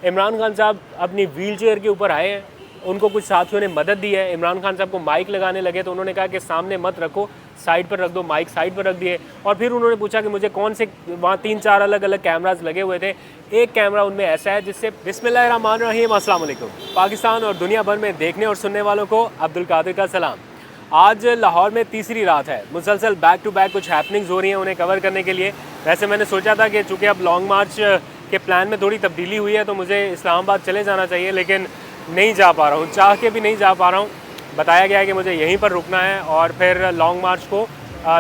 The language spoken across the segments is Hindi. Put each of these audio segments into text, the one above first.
इमरान खान साहब अपनी व्हील चेयर के ऊपर आए हैं, उनको कुछ साथियों ने मदद दी है। इमरान खान साहब को माइक लगाने लगे तो उन्होंने कहा कि सामने मत रखो, साइड पर रख दो, माइक साइड पर रख दिए। और फिर उन्होंने पूछा कि मुझे कौन से, वहाँ 3-4 अलग अलग कैमराज लगे हुए थे, एक कैमरा उनमें ऐसा है जिससे बिस्मिल्लाहिर्रहमानिर्रहीम, अस्सलाम वालेकुम। पाकिस्तान और दुनिया भर में देखने और सुनने वालों को अब्दुल कादिर का सलाम। आज लाहौर में तीसरी रात है, मुसलसल बैक टू बैक कुछ हैपनिंग्स हो रही हैं उन्हें कवर करने के लिए। वैसे मैंने सोचा था कि चूँकि अब लॉन्ग मार्च के प्लान में थोड़ी तब्दीली हुई है तो मुझे इस्लामाबाद चले जाना चाहिए, लेकिन नहीं जा पा रहा हूँ, चाह के भी नहीं जा पा रहा हूँ। बताया गया है कि मुझे यहीं पर रुकना है और फिर लॉन्ग मार्च को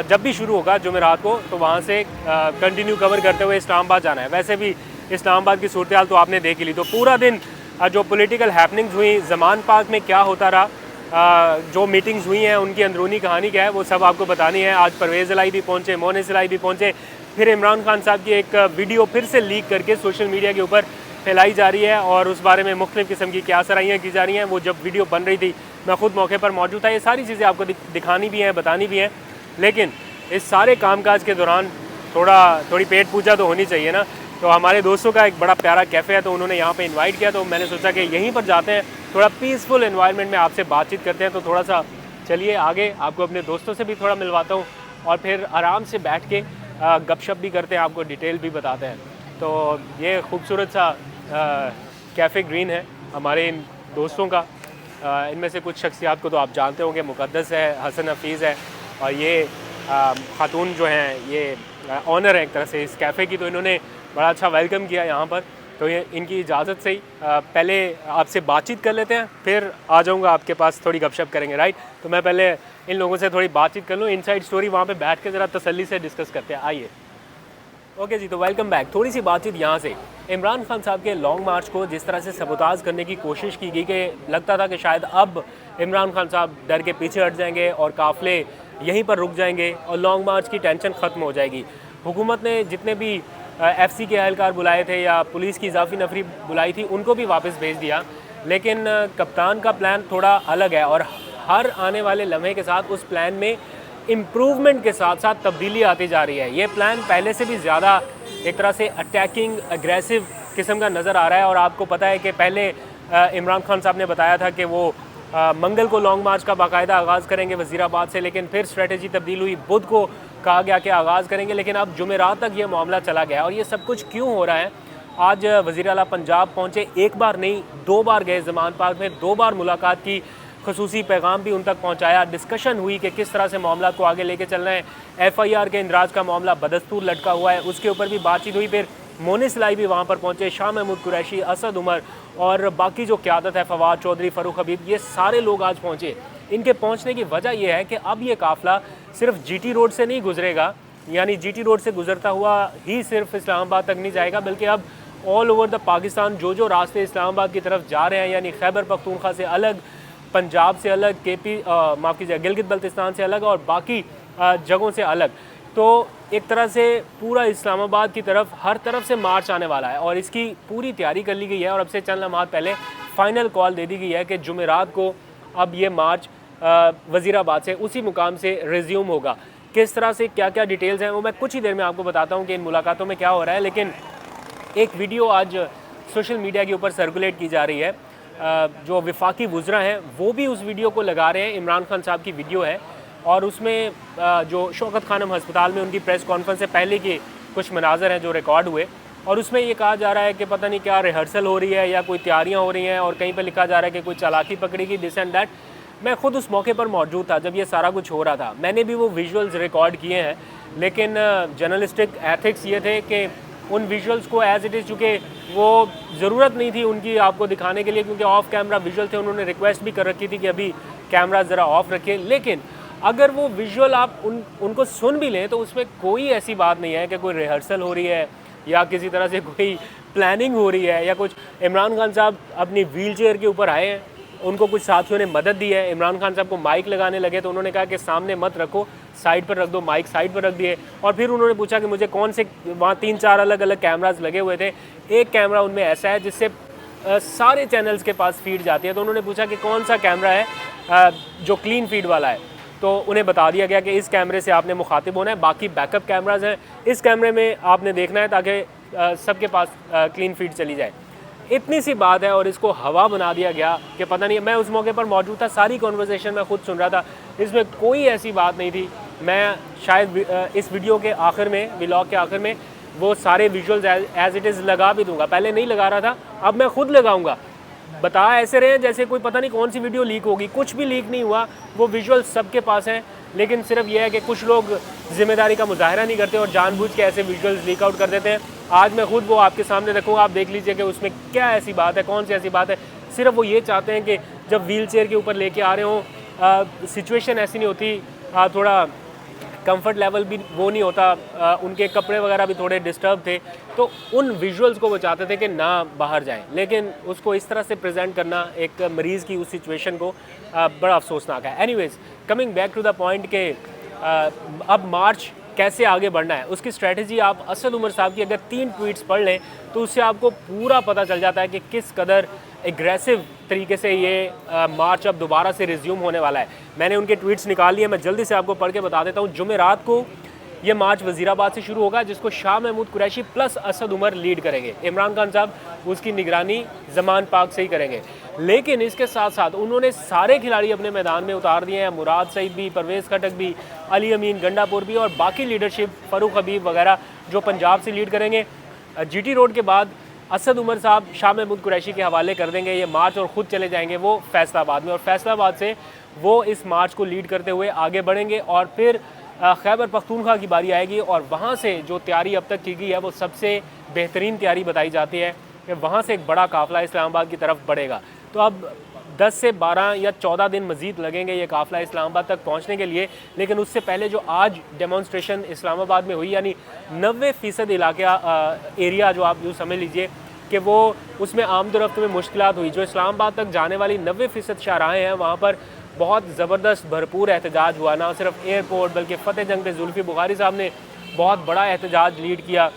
जब भी शुरू होगा जुमेरात को तो वहाँ से कंटिन्यू कवर करते हुए इस्लामाबाद जाना है। वैसे भी इस्लामाबाद की सूरत हाल तो आपने देख ली, तो पूरा दिन जो पॉलिटिकल हैपनिंग्स हुई, ज़मान पार्क में क्या होता रहा, जो मीटिंग्स हुई हैं उनकी अंदरूनी कहानी क्या है, वो सब आपको बतानी है। आज परवेज़ इलाही भी पहुँचे, मोनिस इलाही भी पहुँचे, फिर इमरान खान साहब की एक वीडियो फिर से लीक करके सोशल मीडिया के ऊपर फैलाई जा रही है और उस बारे में मुख्तलिफ़ किस्म की क्या सराहियाँ की जा रही हैं। वो जब वीडियो बन रही थी मैं ख़ुद मौके पर मौजूद था। ये सारी चीज़ें आपको दिखानी भी हैं, बतानी भी हैं, लेकिन इस सारे कामकाज के दौरान थोड़ी पेट पूजा तो होनी चाहिए ना। तो हमारे दोस्तों का एक बड़ा प्यारा कैफ़े है तो उन्होंने यहाँ पे इनवाइट किया, तो मैंने सोचा कि यहीं पर जाते हैं, थोड़ा पीसफुल एनवायरनमेंट में आपसे बातचीत करते हैं। तो थोड़ा सा चलिए आगे आपको अपने दोस्तों से भी थोड़ा मिलवाता हूँ और फिर आराम से बैठ के गपशप भी करते हैं, आपको डिटेल भी बताते हैं। तो ये खूबसूरत सा कैफ़े ग्रीन है हमारे इन दोस्तों का। इनमें से कुछ शख्सियात को तो आप जानते होंगे, मुक़द्दस है, हसन हफीज़ है और ये खातून जो हैं ये ऑनर है एक तरह से इस कैफ़े की। तो इन्होंने बड़ा अच्छा वेलकम किया यहाँ पर। तो ये इनकी इजाज़त से ही पहले आपसे बातचीत कर लेते हैं, फिर आ जाऊँगा आपके पास, थोड़ी गपशप करेंगे, राइट। तो मैं पहले इन लोगों से थोड़ी बातचीत कर लूँ, इनसाइड स्टोरी वहाँ पे बैठ के ज़रा तसल्ली से डिस्कस करते हैं, आइए। ओके जी, तो वेलकम बैक। थोड़ी सी बातचीत यहाँ से। इमरान खान साहब के लॉन्ग मार्च को जिस तरह से सबोताज करने की कोशिश की गई कि लगता था कि शायद अब इमरान खान साहब डर के पीछे हट जाएंगे और काफ़िले यहीं पर रुक जाएंगे और लॉन्ग मार्च की टेंशन ख़त्म हो जाएगी। हुकूमत ने जितने भी एफसी के अहलकार बुलाए थे या पुलिस की इजाफी नफरी बुलाई थी उनको भी वापस भेज दिया, लेकिन कप्तान का प्लान थोड़ा अलग है और हर आने वाले लम्हे के साथ उस प्लान में इम्प्रूवमेंट के साथ साथ तब्दीली आती जा रही है। ये प्लान पहले से भी ज़्यादा एक तरह से अटैकिंग, अग्रेसिव किस्म का नज़र आ रहा है। और आपको पता है कि पहले इमरान खान साहब ने बताया था कि वो मंगल को लॉन्ग मार्च का बाकायदा आगाज़ करेंगे वज़ीराबाद से, लेकिन फिर स्ट्रेटजी तब्दील हुई, बुध को कहा गया कि आगाज़ करेंगे, लेकिन अब जुमेरात तक ये मामला चला गया। और ये सब कुछ क्यों हो रहा है? आज वज़ीर आला पंजाब पहुँचे, एक बार नहीं 2 बार गए ज़मान पार्क में, 2 बार मुलाकात की, खसूसी पैगाम भी उन तक पहुँचाया, डिस्कशन हुई कि किस तरह से मामला को आगे लेके चलना है। FIR के इंदराज का मामला बदस्तूर लटका हुआ है, उसके ऊपर भी बातचीत हुई। फिर मोनिस इलाही भी वहाँ पर पहुँचे, शाह महमूद कुरैशी, असद उमर और बाकी जो क़यादत है, फवाद चौधरी, फ़ारूक हबीब, ये सारे लोग आज पहुँचे। इनके पहुँचने की वजह यह है कि अब ये काफ़िला सिर्फ GT रोड से नहीं गुजरेगा, यानी GT रोड से गुजरता हुआ ही सिर्फ इस्लामाबाद तक नहीं जाएगा, बल्कि अब ऑल ओवर द पाकिस्तान जो रास्ते इस्लामाबाद की तरफ जा रहे हैं, यानी खैबर पख्तूनख्वा से अलग, पंजाब से अलग, माफ़ कीजिए गिलगित बल्तिस्तान से अलग और बाकी जगहों से अलग, तो एक तरह से पूरा इस्लामाबाद की तरफ हर तरफ से मार्च आने वाला है और इसकी पूरी तैयारी कर ली गई है। और अब से चंद लम्हात पहले फ़ाइनल कॉल दे दी गई है कि जुमेरात को अब ये मार्च वज़ीराबाद से उसी मुकाम से रिज्यूम होगा। किस तरह से क्या क्या डिटेल्स हैं वो मैं कुछ ही देर में आपको बताता हूँ कि इन मुलाकातों में क्या हो रहा है। लेकिन एक वीडियो आज सोशल मीडिया के ऊपर सर्कुलेट की जा रही है, जो वफाकी वुज़रा हैं वो भी उस वीडियो को लगा रहे हैं। इमरान खान साहब की वीडियो है और उसमें जो शौकत खानम हस्पताल में उनकी प्रेस कॉन्फ्रेंस से पहले के कुछ मनाज़र हैं जो रिकॉर्ड हुए, और उसमें ये कहा जा रहा है कि पता नहीं क्या रिहर्सल हो रही है या कोई तैयारियां हो रही हैं, और कहीं पर लिखा जा रहा है कि कोई चालाकी पकड़ेगी, दिस एंड दैट। मैं ख़ुद उस मौके पर मौजूद था जब ये सारा कुछ हो रहा था, मैंने भी वो विजुअल्स रिकॉर्ड किए हैं, लेकिन जर्नलिस्टिक एथिक्स ये थे कि उन विजुअल्स को एज़ इट इज़, चूँकि वो ज़रूरत नहीं थी उनकी आपको दिखाने के लिए क्योंकि ऑफ कैमरा विजुअल थे, उन्होंने रिक्वेस्ट भी कर रखी थी कि अभी कैमरा ज़रा ऑफ रखिए। लेकिन अगर वो विजुअल आप उनको सुन भी लें तो उसमें कोई ऐसी बात नहीं है कि कोई रिहर्सल हो रही है या किसी तरह से कोई प्लानिंग हो रही है या कुछ। इमरान खान साहब अपनी व्हील चेयर के ऊपर आए हैं, उनको कुछ साथियों ने मदद दी है। इमरान खान साहब को माइक लगाने लगे तो उन्होंने कहा कि सामने मत रखो, साइड पर रख दो, माइक साइड पर रख दिए। और फिर उन्होंने पूछा कि मुझे कौन से, वहाँ 3-4 अलग अलग कैमराज लगे हुए थे, एक कैमरा उनमें ऐसा है जिससे सारे चैनल्स के पास फीड जाती है। तो उन्होंने पूछा कि कौन सा कैमरा है जो क्लीन फीड वाला है, तो उन्हें बता दिया गया कि इस कैमरे से आपने मुखातिब होना है, बाकी बैकअप कैमराज हैं, इस कैमरे में आपने देखना है ताकि सबके पास क्लीन फीड चली जाए। इतनी सी बात है और इसको हवा बना दिया गया कि पता नहीं। मैं उस मौके पर मौजूद था, सारी कॉन्वर्सेशन मैं खुद सुन रहा था, इसमें कोई ऐसी बात नहीं थी। मैं शायद इस वीडियो के आखिर में, व्लॉग के आखिर में वो सारे विजुअल्स एज इट इज़ लगा भी दूंगा। पहले नहीं लगा रहा था, अब मैं खुद लगाऊंगा। बता ऐसे रहे जैसे कोई पता नहीं कौन सी वीडियो लीक होगी, कुछ भी लीक नहीं हुआ, वो विजुअल्स सबके पास हैं। लेकिन सिर्फ ये है कि कुछ लोग जिम्मेदारी का मुजाहरा नहीं करते और जानबूझ के ऐसे विजुअल्स लीक आउट कर देते हैं। आज मैं खुद वो आपके सामने रखूँगा, आप देख लीजिए कि उसमें क्या ऐसी बात है, कौन सी ऐसी बात है। सिर्फ वो ये चाहते हैं कि जब व्हील चेयर के ऊपर लेके आ रहे हों, सिचुएशन ऐसी नहीं होती, थोड़ा कंफर्ट लेवल भी वो नहीं होता, उनके कपड़े वगैरह भी थोड़े डिस्टर्ब थे, तो उन विजुअल्स को वो चाहते थे कि ना बाहर जाएं। लेकिन उसको इस तरह से प्रेजेंट करना एक मरीज़ की उस सिचुएशन को बड़ा अफसोसनाक है। Anyways, coming back to the point के अब मार्च कैसे आगे बढ़ना है, उसकी स्ट्रेटजी आप असद उमर साहब की अगर 3 ट्वीट्स पढ़ लें तो उससे आपको पूरा पता चल जाता है कि किस कदर एग्रेसिव तरीके से ये मार्च अब दोबारा से रिज्यूम होने वाला है। मैंने उनके ट्वीट्स निकाल लिए, मैं जल्दी से आपको पढ़ के बता देता हूँ। जुमेरात को ये मार्च वज़ीराबाद से शुरू होगा, जिसको शाह महमूद कुरैशी प्लस असद उमर लीड करेंगे। इमरान खान साहब उसकी निगरानी ज़मान पाक से ही करेंगे। लेकिन इसके साथ साथ उन्होंने सारे खिलाड़ी अपने मैदान में उतार दिए हैं, मुराद सईद भी, परवेज़ खटक भी, अली अमीन गंडापुर भी, और बाकी लीडरशिप फ़रूक हबीब वगैरह जो पंजाब से लीड करेंगे। GT रोड के बाद असद उमर साहब शाह महमूद कुरैशी के हवाले कर देंगे ये मार्च और ख़ुद चले जाएंगे वो फैसलाबाद में, और फैसलाबाद से वो इस मार्च को लीड करते हुए आगे बढ़ेंगे। और फिर खैबर पख्तूनख्वा की बारी आएगी और वहाँ से जो तैयारी अब तक की गई है वो सबसे बेहतरीन तैयारी बताई जाती है कि वहाँ से एक बड़ा काफ़िला इस्लामाबाद की तरफ बढ़ेगा। तो अब 10 से 12 या 14 दिन मज़ीद लगेंगे ये काफ़िला इस्लामाबाद तक पहुँचने के लिए। लेकिन उससे पहले जो आज डेमोन्स्ट्रेशन इस्लामाबाद में हुई, यानी 90% इलाका एरिया जो आप यूँ समझ लीजिए कि वो उसमें आमदोरफ्त में मुश्किलात हुई। जो इस्लामाबाद तक जाने वाली 90% शाहराहें हैं वहाँ पर बहुत ज़बरदस्त भरपूर एहतजाज हुआ। ना सिर्फ एयरपोर्ट बल्कि फ़तेह जंग पे जुल्फ़ी बुखारी साहब ने बहुत बड़ा एहतजाज लीड किया।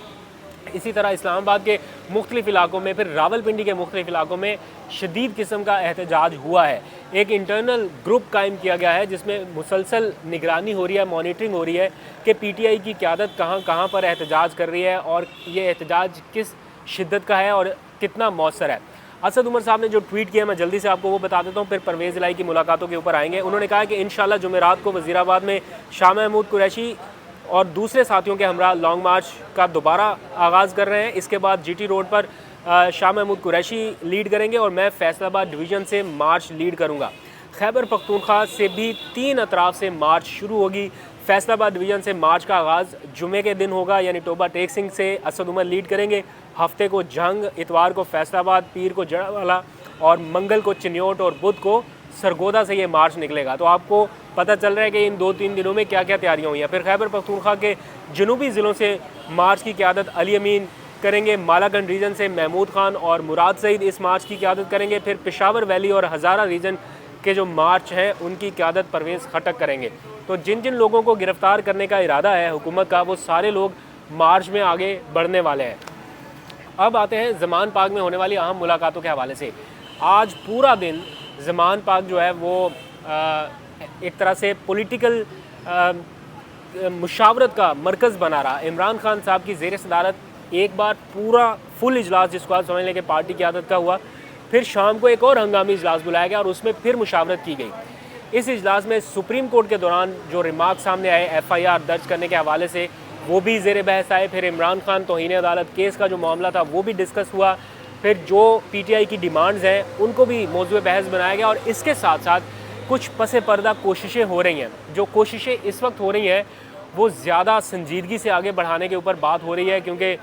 इसी तरह इस्लामाबाद के मुख्तलिफ़ इलाकों में, फिर रावलपिंडी के मुख्तलिफ़ इलाकों में शदीद किस्म का एहतजाज हुआ है। एक इंटरनल ग्रुप कायम किया गया है जिसमें मुसलसल निगरानी हो रही है, मॉनिटरिंग हो रही है कि PTI की क़यादत कहाँ कहाँ पर एहतजाज कर रही है और ये एहतजाज किस शिद्दत का है और कितना मौसर है। असद उमर साहब ने जो ट्वीट किया मैं जल्दी से आपको वो बता देता हूँ, फिर परवेज़ इलाही की मुलाकातों के ऊपर आएंगे। उन्होंने कहा कि इंशाल्लाह जुमेरात को वज़ीराबाद में शाह महमूद कुरैशी और दूसरे साथियों के हमरा लॉन्ग मार्च का दोबारा आगाज़ कर रहे हैं। इसके बाद GT रोड पर शाह महमूद कुरैशी लीड करेंगे और मैं फैसलाबाद डिवीज़न से मार्च लीड करूँगा। खैबर पख्तूनख्वा से भी 3 अतराफ़ से मार्च शुरू होगी। फैसलाबाद डिवीज़न से मार्च का आगाज़ जुमे के दिन होगा, यानी टोबा टेक सिंह से असद उमर लीड करेंगे। हफ्ते को जंग, इतवार को फैसलाबाद, पीर को जड़ावाला और मंगल को चिन्योट और बुध को सरगोदा से ये मार्च निकलेगा। तो आपको पता चल रहा है कि इन 2-3 दिनों में क्या क्या तैयारियाँ हुई हैं। फिर खैबर पख्तूनख्वा के जनूबी ज़िलों से मार्च की क़यादत अली अमीन करेंगे। मालाकंड रीजन से महमूद खान और मुराद सईद इस मार्च की क़यादत करेंगे। फिर पेशावर वैली और हज़ारा रीजन के जो मार्च हैं उनकी क़यादत परवेज़ खटक करेंगे। तो जिन जिन लोगों को गिरफ़्तार करने का इरादा है हुकूमत का, वो सारे लोग मार्च में आगे बढ़ने वाले हैं। अब आते हैं ज़मान पाक में होने वाली अहम मुलाकातों के हवाले से। आज पूरा दिन ज़मान पाक जो है वो एक तरह से पॉलिटिकल मुशावरत का मरकज़ बना रहा। इमरान खान साहब की ज़ेर सदारत एक बार पूरा फुल इजलास, जिसको आप समझ लें कि पार्टी की आदत का हुआ, फिर शाम को एक और हंगामी इजलास बुलाया गया और उसमें फिर मुशावरत की गई। इस इजलास में सुप्रीम कोर्ट के दौरान जो रिमार्क सामने आए FIR दर्ज करने के हवाले से, वो भी ज़ेर बहस आए। फिर इमरान खान तौहीन अदालत केस का जो मामला था वो भी डिस्कस हुआ। फिर जो PTI की डिमांड्स हैं उनको भी मौजूद बहस बनाया गया। और इसके साथ साथ कुछ पस पर्दा कोशिशें हो रही हैं। जो कोशिशें इस वक्त हो रही हैं वो ज़्यादा संजीदगी से आगे बढ़ाने के ऊपर बात हो रही है, क्योंकि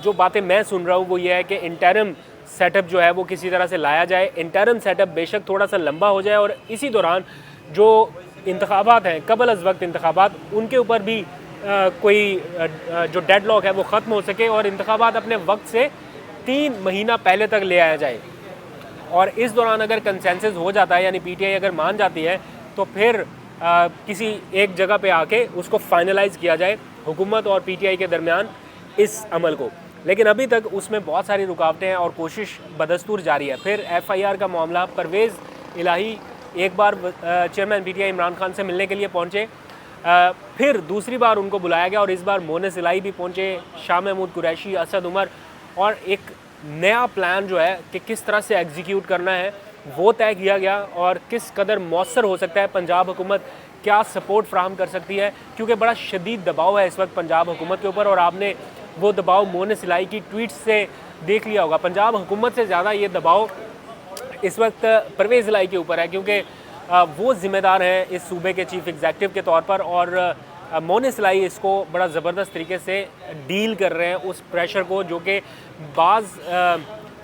जो बातें मैं सुन रहा हूँ वो ये है कि इंटरम सेटअप जो है वो किसी तरह से लाया जाए। इंटरम सेटअप बेशक थोड़ा सा लंबा हो जाए और इसी दौरान जो इंतखाबात हैं, कबल अज़ वक्त इंतखाबात, उनके ऊपर भी कोई जो डेडलॉक है वो ख़त्म हो सके और इंतखाबात अपने वक्त से 3 महीना पहले तक ले आया जाए। और इस दौरान अगर कंसेंसस हो जाता है, यानी PTI अगर मान जाती है, तो फिर किसी एक जगह पे आके उसको फाइनलाइज़ किया जाए हुकूमत और PTI के दरमियान इस अमल को। लेकिन अभी तक उसमें बहुत सारी रुकावटें हैं और कोशिश बदस्तूर जारी है। फिर FIR का मामला, परवेज़ इलाही एक बार चेयरमैन PTI इमरान खान से मिलने के लिए पहुँचे, फिर दूसरी बार उनको बुलाया गया और इस बार मोनस इलाही भी पहुँचे, शाह महमूद कुरैशी, असद उमर, और एक नया प्लान जो है कि किस तरह से एग्जीक्यूट करना है वो तय किया गया, और किस कदर मौसर हो सकता है, पंजाब हुकूमत क्या सपोर्ट फ्राहम कर सकती है, क्योंकि बड़ा शदीद दबाव है इस वक्त पंजाब हुकूमत के ऊपर। और आपने वो दबाव मोहन सिलाई की ट्वीट्स से देख लिया होगा। पंजाब हुकूमत से ज़्यादा ये दबाव इस वक्त परवेज़ इलाही के ऊपर है, क्योंकि वो ज़िम्मेदार हैं इस सूबे के चीफ़ एग्जीक्यूटिव के तौर पर, और मोहन सिलाई इसको बड़ा ज़बरदस्त तरीके से डील कर रहे हैं उस प्रेशर को, जो कि बाज़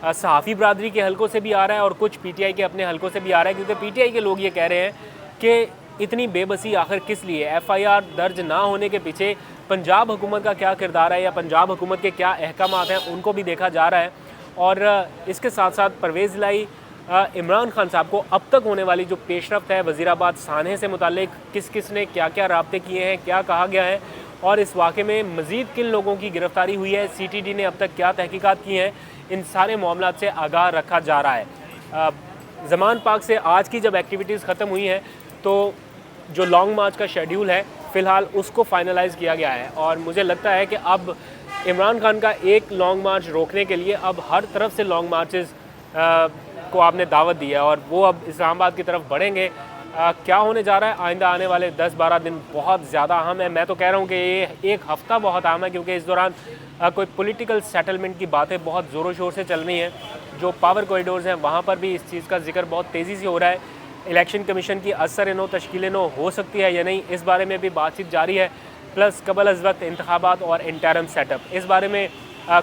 सहाफ़ी बरदरी के हलकों से भी आ रहा है और कुछ पीटीआई के अपने हलकों से भी आ रहा है, क्योंकि पीटीआई के लोग ये कह रहे हैं कि इतनी बेबसी आखिर किस लिए, एफआईआर दर्ज ना होने के पीछे पंजाब हुकूमत का क्या किरदार है या पंजाब हुकूमत के क्या अहकामात हैं, उनको भी देखा जा रहा है। और इसके साथ साथ परवेज़ इलाही इमरान खान साहब को अब तक होने वाली जो पेशरफ्त है वज़ीराबाद सान्हे से मुतालिक, किस किस ने क्या क्या राब्ते किए हैं, क्या कहा गया है, और इस वाक़े में मज़ीद किन लोगों की गिरफ़्तारी हुई है, सीटीडी ने अब तक क्या तहकीकात की हैं, इन सारे मामलों से आगाह रखा जा रहा है। ज़मान पार्क से आज की जब एक्टिविटीज़ ख़त्म हुई हैं तो जो लॉन्ग मार्च का शेड्यूल है फ़िलहाल उसको फाइनलाइज़ किया गया है, और मुझे लगता है कि अब इमरान खान का एक लॉन्ग मार्च रोकने के लिए अब हर तरफ से लॉन्ग मार्चेस को आपने दावत दी है, और वो अब इस्लामाबाद की तरफ बढ़ेंगे। क्या होने जा रहा है आइंदा आने वाले 10-12 दिन बहुत ज़्यादा अहम है। मैं तो कह रहा हूँ कि ये एक हफ़्ता बहुत अहम है, क्योंकि इस दौरान कोई पॉलिटिकल सेटलमेंट की बातें बहुत ज़ोरों शोर से चल रही हैं। जो पावर कॉरिडोर्स हैं वहाँ पर भी इस चीज़ का जिक्र बहुत तेज़ी से हो रहा है। इलेक्शन कमीशन की असर नो तश्कील नो हो सकती है या नहीं, इस बारे में भी बातचीत जारी है। प्लस कबल अज़ वक्त इंतखाबात और इंटरम सेटअप, इस बारे में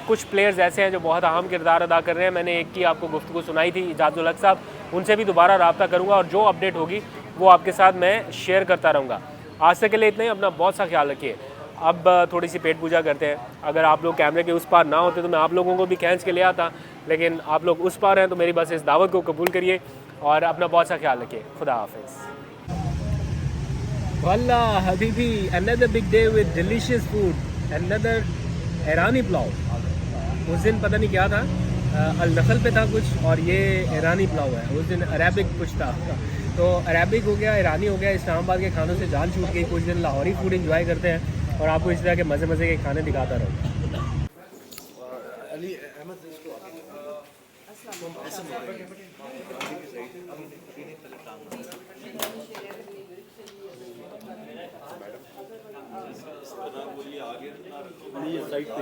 कुछ प्लेयर्स ऐसे हैं जो बहुत अहम किरदार अदा कर रहे हैं। मैंने एक की आपको गुफ्तगू सुनाई थी, इजाज़ुल हक साहब, उनसे भी दोबारा रब्ता करूँगा और जो अपडेट होगी वो आपके साथ मैं शेयर करता रहूँगा। आज तक के लिए इतना ही, अपना बहुत सा ख्याल रखिए। अब थोड़ी सी पेट पूजा करते हैं। अगर आप लोग कैमरे के उस पार ना होते तो मैं आप लोगों को भी खींच के ले आता, लेकिन आप लोग उस पार हैं तो मेरी बस इस दावत को कबूल करिए और अपना बहुत सा ख्याल रखिए। खुदा हाफिज़। वल्ला Habibi, another big day with delicious food, another ईरानी पुलाव। उस दिन पता नहीं क्या था, अल नखल पे था कुछ, और ये ईरानी पुलाव है। उस दिन अरेबिक कुछ था, तो अरेबिक हो गया, ईरानी हो गया। इस्लामाबाद के खानों से जान छूट गई। कुछ दिन लाहौरी फूड एंजॉय करते हैं और आपको इस तरह के मज़े मज़े के खाने दिखाता रहूँ। साइड पे